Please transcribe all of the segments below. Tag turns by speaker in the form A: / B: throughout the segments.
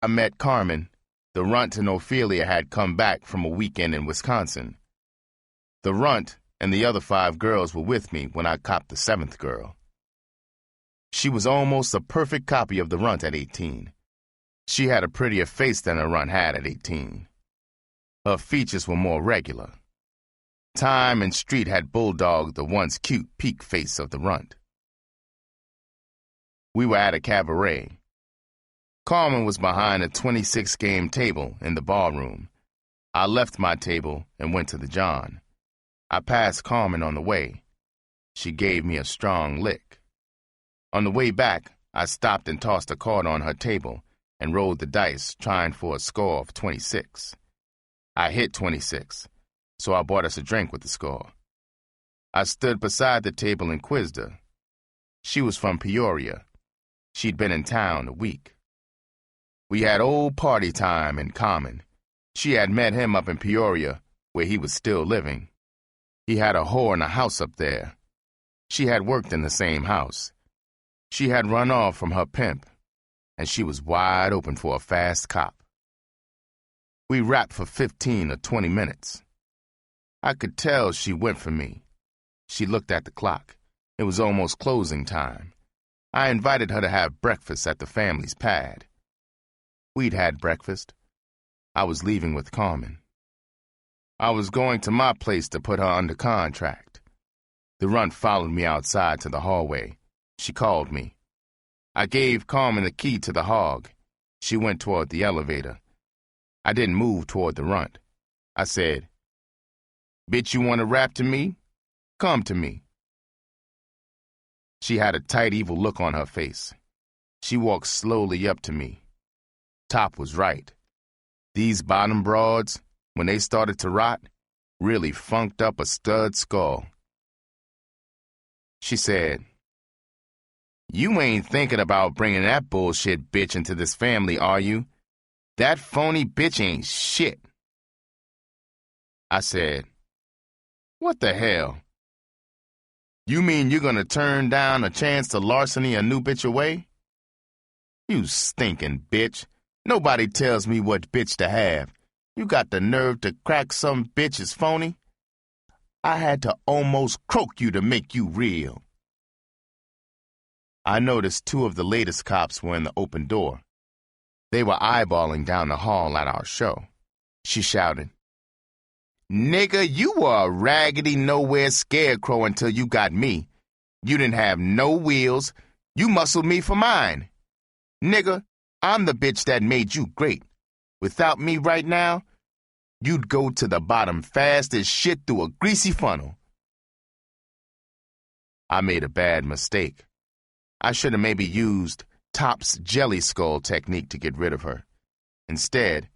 A: I met Carmen. The runt and Ophelia had come back from a weekend in Wisconsin. The runt and the other 5 girls were with me when I copped the 7th girl. She was almost a perfect copy of the runt at 18. She had a prettier face than a runt had at 18. Her features were more regular. Time and street had bulldogged the once cute peak face of the runt. We were at a cabaret. Carmen was behind a 26-game table in the barroom. I left my table and went to the John. I passed Carmen on the way. She gave me a strong lick. On the way back, I stopped and tossed a card on her table and rolled the dice, trying for a score of 26. I hit 26, so I bought us a drink with the score. I stood beside the table and quizzed her. She was from Peoria. She'd been in town a week. We had old party time in common. She had met him up in Peoria, where he was still living. He had a whore in a house up there. She had worked in the same house. She had run off from her pimp, and she was wide open for a fast cop. We rapped for 15 or 20 minutes. I could tell she went for me. She looked at the clock. It was almost closing time. I invited her to have breakfast at the family's pad. We'd had breakfast. I was leaving with Carmen. I was going to my place to put her under contract. The runt followed me outside to the hallway. She called me. I gave Carmen the key to the hog. She went toward the elevator. I didn't move toward the runt. I said, "Bitch, you want to rap to me? Come to me." She had a tight, evil look on her face. She walked slowly up to me. Top was right. These bottom broads, when they started to rot, really funked up a stud skull. She said, "You ain't thinking about bringing that bullshit bitch into this family, are you? That phony bitch ain't shit." I said, "What the hell? You mean you're gonna turn down a chance to larceny a new bitch away? You stinking bitch. Nobody tells me what bitch to have. You got the nerve to crack some bitch is phony? I had to almost croak you to make you real." I noticed 2 of the latest cops were in the open door. They were eyeballing down the hall at our show. She shouted, "Nigga, you were a raggedy nowhere scarecrow until you got me. You didn't have no wheels. You muscled me for mine. Nigga, I'm the bitch that made you great. Without me right now, you'd go to the bottom fast as shit through a greasy funnel." I made a bad mistake. I should have maybe used Top's jelly skull technique to get rid of her. Instead,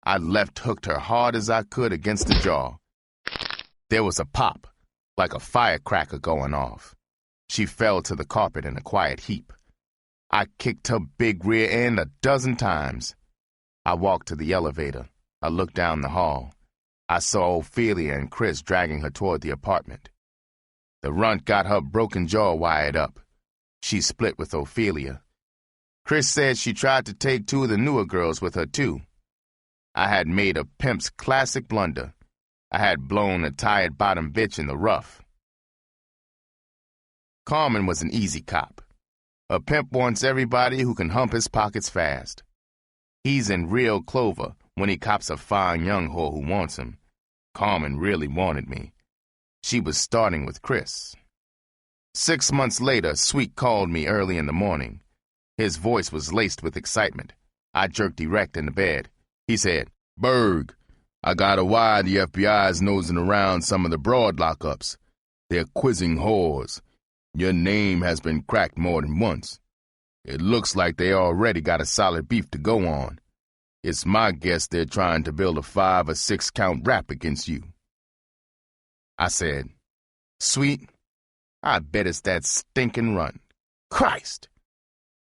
A: I left-hooked her hard as I could against the jaw. There was a pop, like a firecracker going off. She fell to the carpet in a quiet heap. I kicked her big rear end a dozen times. I walked to the elevator. I looked down the hall. I saw Ophelia and Chris dragging her toward the apartment. The runt got her broken jaw wired up. She split with Ophelia. Chris said she tried to take 2 of the newer girls with her, too. I had made a pimp's classic blunder. I had blown a tired bottom bitch in the rough. Carmen was an easy cop. A pimp wants everybody who can hump his pockets fast. He's in real clover when he cops a fine young whore who wants him. Carmen really wanted me. She was starting with Chris. 6 months later, Sweet called me early in the morning. His voice was laced with excitement. I jerked erect in the bed. He said, "Berg, I got a wire the FBI's nosing around some of the broad lockups. They're quizzing whores. Your name has been cracked more than once. It looks like they already got a solid beef to go on. It's my guess they're trying to build a 5 or 6 count rap against you." I said, "Sweet, I bet it's that stinking runt. Christ!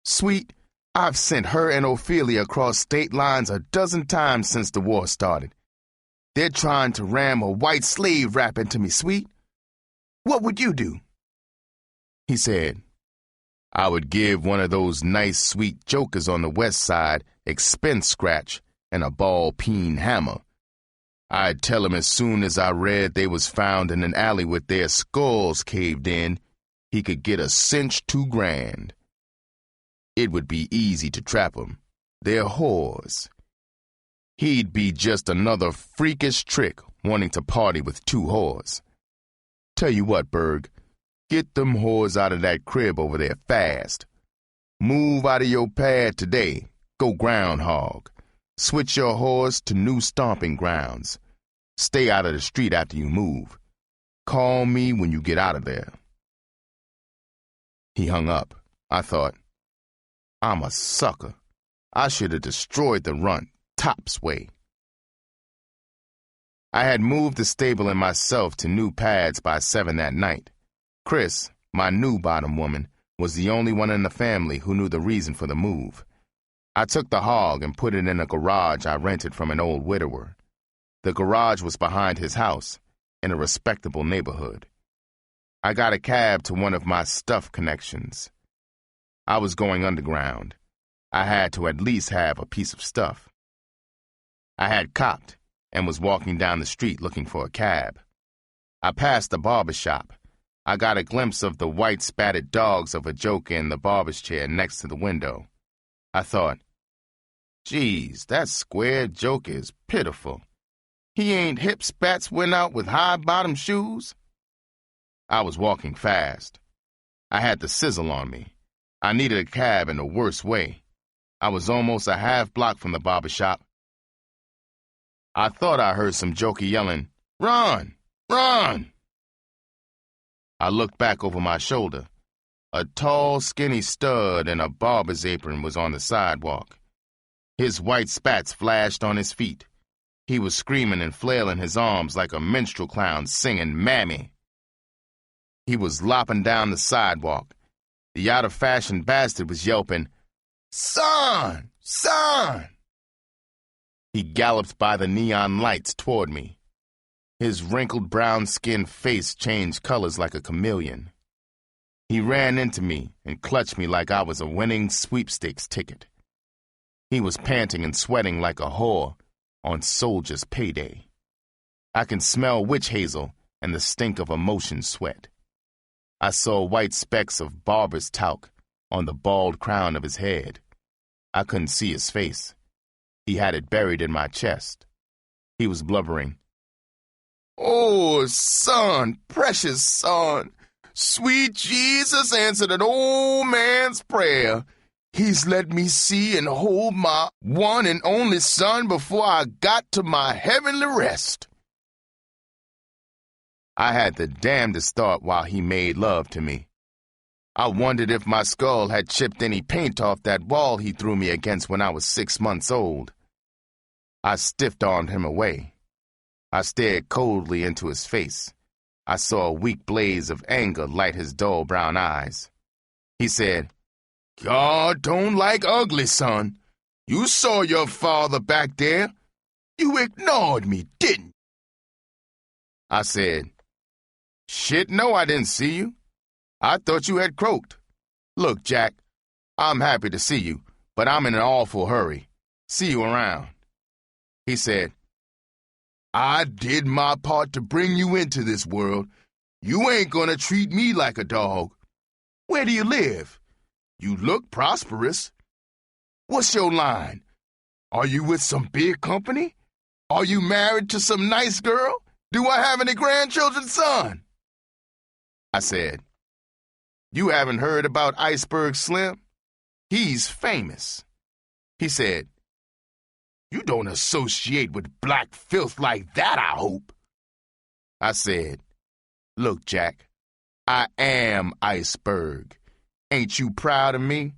A: Sweet, I've sent her and Ophelia across state lines a dozen times since the war started. They're trying to ram a white slave rap into me, Sweet. What would you do?" He said, "I would give one of those nice, sweet jokers on the west side expense scratch, and a ball-peen hammer. I'd tell him as soon as I read they was found in an alley with their skulls caved in, he could get a cinch $2,000. It would be easy to trap 'em. They're whores. He'd be just another freakish trick wanting to party with two whores. Tell you what, Berg, get them whores out of that crib over there fast. Move out of your pad today. Go groundhog. Switch your whores to new stomping grounds. Stay out of the street after you move. Call me when you get out of there. He hung up. I thought, I'm a sucker. I should have destroyed the runt Top's way. I had moved the stable and myself to new pads by 7 that night. Chris, my new bottom woman, was the only one in the family who knew the reason for the move. I took the hog and put it in a garage I rented from an old widower. The garage was behind his house, in a respectable neighborhood. I got a cab to one of my stuff connections. I was going underground. I had to at least have a piece of stuff. I had copped and was walking down the street looking for a cab. I passed the barber shop. I got a glimpse of the white spatted dogs of a joker in the barber's chair next to the window. I thought, geez, that square joker is pitiful. He ain't hip spats went out with high-bottom shoes. I was walking fast. I had the sizzle on me. I needed a cab in the worst way. I was almost a half block from the barber shop. I thought I heard some joker yelling, "Run! Run!" I looked back over my shoulder. A tall, skinny stud in a barber's apron was on the sidewalk. His white spats flashed on his feet. He was screaming and flailing his arms like a minstrel clown singing "Mammy." He was lopping down the sidewalk. The out-of-fashion bastard was yelping, "Son! Son!" He galloped by the neon lights toward me. His wrinkled brown-skinned face changed colors like a chameleon. He ran into me and clutched me like I was a winning sweepstakes ticket. He was panting and sweating like a whore on soldier's payday. I can smell witch hazel and the stink of emotion sweat. I saw white specks of barber's talc on the bald crown of his head. I couldn't see his face. He had it buried in my chest. He was blubbering. "Oh, son, precious son, sweet Jesus answered an old man's prayer. He's let me see and hold my one and only son before I got to my heavenly rest." I had the damnedest thought while he made love to me. I wondered if my skull had chipped any paint off that wall he threw me against when I was 6 months old. I stiff-armed him away. I stared coldly into his face. I saw a weak blaze of anger light his dull brown eyes. He said, "God don't like ugly, son. You saw your father back there. You ignored me, didn't you?" I said, "Shit, no, I didn't see you. I thought you had croaked. Look, Jack, I'm happy to see you, but I'm in an awful hurry. See you around." He said, "I did my part to bring you into this world. You ain't gonna treat me like a dog. Where do you live? You look prosperous. What's your line? Are you with some big company? Are you married to some nice girl? Do I have any grandchildren, son?" I said, "You haven't heard about Iceberg Slim? He's famous." He said, "You don't associate with black filth like that, I hope." I said, "Look, Jack, I am Iceberg. Ain't you proud of me?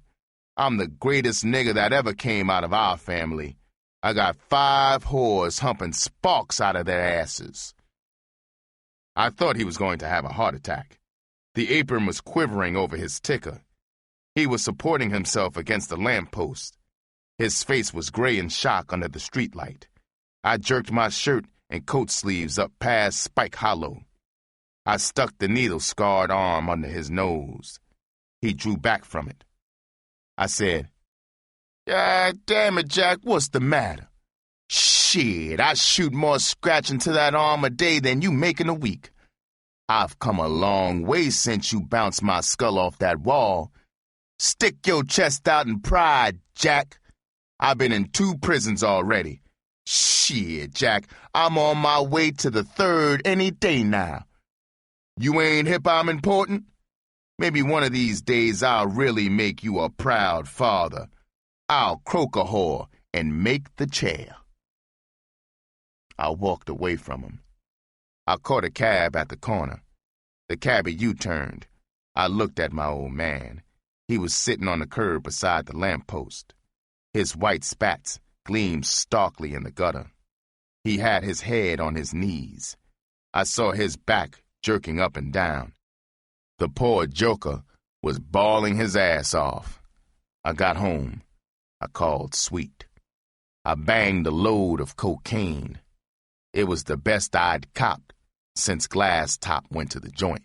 A: I'm the greatest nigger that ever came out of our family. I got 5 whores humping sparks out of their asses." I thought he was going to have a heart attack. The apron was quivering over his ticker. He was supporting himself against the lamppost. His face was gray in shock under the streetlight. I jerked my shirt and coat sleeves up past Spike Hollow. I stuck the needle-scarred arm under his nose. He drew back from it. I said, God damn it, Jack, what's the matter? Shit, I shoot more scratch into that arm a day than you make in a week. I've come a long way since you bounced my skull off that wall. Stick your chest out in pride, Jack. I've been in 2 prisons already. Shit, Jack, I'm on my way to the 3rd any day now. You ain't hip I'm important? Maybe one of these days I'll really make you a proud father. I'll croak a whore and make the chair. I walked away from him. I caught a cab at the corner. The cabbie U-turned. I looked at my old man. He was sitting on the curb beside the lamppost. His white spats gleamed starkly in the gutter. He had his head on his knees. I saw his back jerking up and down. The poor joker was bawling his ass off. I got home. I called Sweet. I banged a load of cocaine. It was the best I'd copped since Glass Top went to the joint.